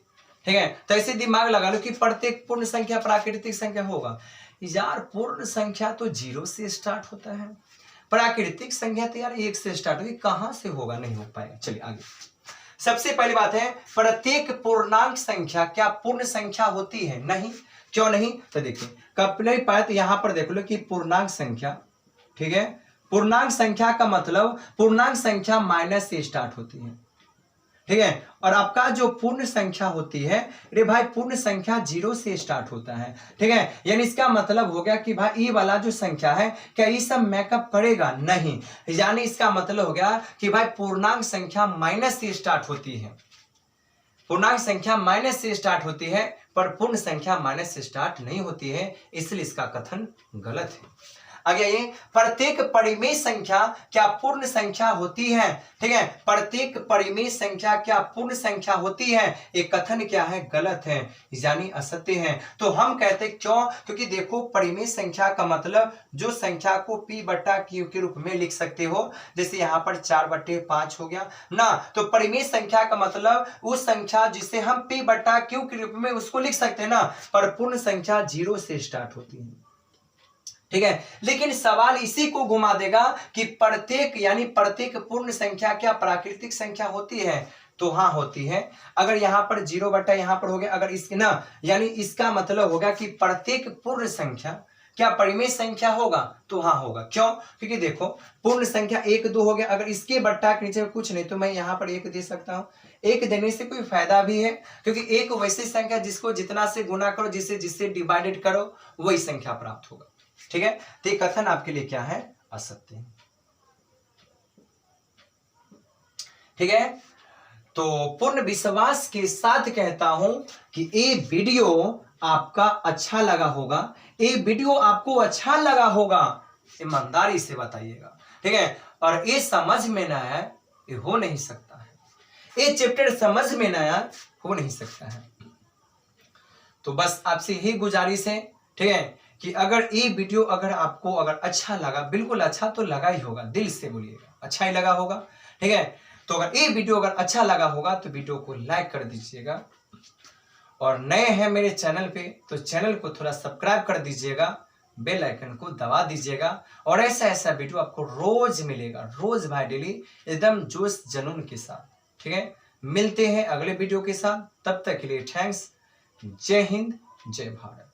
ठीक है, तो ऐसे दिमाग लगा लो कि प्रत्येक पूर्ण संख्या प्राकृतिक संख्या होगा। यार पूर्ण संख्या तो 0 से स्टार्ट होता है, प्राकृतिक संख्या तो यार 1 से स्टार्ट होगी, कहां से होगा, नहीं हो पाएगा। चलिए आगे, सबसे पहली बात है प्रत्येक पूर्णांक संख्या क्या पूर्ण संख्या होती है, नहीं। क्यों नहीं, तो देखिए कब नहीं पाए, तो यहां पर देख लो कि पूर्णांक संख्या, ठीक है, पूर्णांक संख्या का मतलब पूर्णांक संख्या माइनस से स्टार्ट होती है। ठीक है, और आपका जो पूर्ण संख्या होती है, अरे भाई पूर्ण संख्या 0 से स्टार्ट होता है। ठीक है, यानी इसका मतलब हो गया कि भाई ये वाला जो संख्या है क्या ये सब मेकअप करेगा, नहीं। यानी इसका मतलब हो गया कि भाई पूर्णांक संख्या माइनस से स्टार्ट होती है, पूर्णांक संख्या माइनस से स्टार्ट होती है, पर पूर्ण संख्या माइनस से स्टार्ट नहीं होती है, इसलिए इसका कथन गलत है। आगे ये प्रत्येक परिमेय संख्या क्या पूर्ण संख्या होती है। ठीक है, प्रत्येक परिमेय संख्या क्या पूर्ण संख्या होती है, ये कथन क्या है, गलत है, यानी असत्य है। तो हम कहते क्यों, क्योंकि देखो परिमेय संख्या का मतलब जो संख्या को p बटा q के रूप में लिख सकते हो, जैसे यहाँ पर 4/5 हो गया ना। तो परिमेय संख्या का मतलब उस संख्या जिसे हम p बटा q के रूप में उसको लिख सकते हैं ना, पर पूर्ण संख्या 0 से स्टार्ट होती है। ठीक है, लेकिन सवाल इसी को घुमा देगा कि प्रत्येक यानी प्रत्येक पूर्ण संख्या क्या प्राकृतिक संख्या होती है, तो हाँ होती है। अगर यहाँ पर 0 बटा यहाँ पर हो गया, अगर इस ना यानी इसका मतलब होगा कि प्रत्येक पूर्ण संख्या क्या परिमेय संख्या होगा, तो हाँ होगा। क्यों, क्योंकि देखो पूर्ण संख्या 1 2 हो गया, अगर इसके बट्टा के नीचे कुछ नहीं तो मैं यहाँ पर 1 दे सकता हूँ। 1 देने से कोई फायदा भी है, क्योंकि एक वैसी संख्या जिसको जितना से गुना करो, जिससे डिवाइडेड करो, वही संख्या प्राप्त होगा। ठीक है, तो ये कथन आपके लिए क्या है, असत्य है। ठीक है, तो पूर्ण विश्वास के साथ कहता हूं कि ये वीडियो आपका अच्छा लगा होगा, ये वीडियो आपको अच्छा लगा होगा, ईमानदारी से बताइएगा। ठीक है, और ये समझ में ना आया, ये हो नहीं सकता है, ये चैप्टर समझ में ना आया, हो नहीं सकता है। तो बस आपसे यही गुजारिश है, ठीक है, कि अगर ये वीडियो अगर आपको अगर अच्छा लगा, बिल्कुल अच्छा तो लगा ही होगा, दिल से बोलिएगा अच्छा ही लगा होगा। ठीक है, तो अगर ये वीडियो अगर अच्छा लगा होगा तो वीडियो को लाइक कर दीजिएगा, और नए हैं मेरे चैनल पे तो चैनल को थोड़ा सब्सक्राइब कर दीजिएगा, बेल आइकन को दबा दीजिएगा, और ऐसा ऐसा वीडियो आपको रोज मिलेगा, रोज भाई डेली एकदम जोश जुनून के साथ। ठीक है, मिलते हैं अगले वीडियो के साथ, तब तक के लिए थैंक्स। जय हिंद, जय भारत।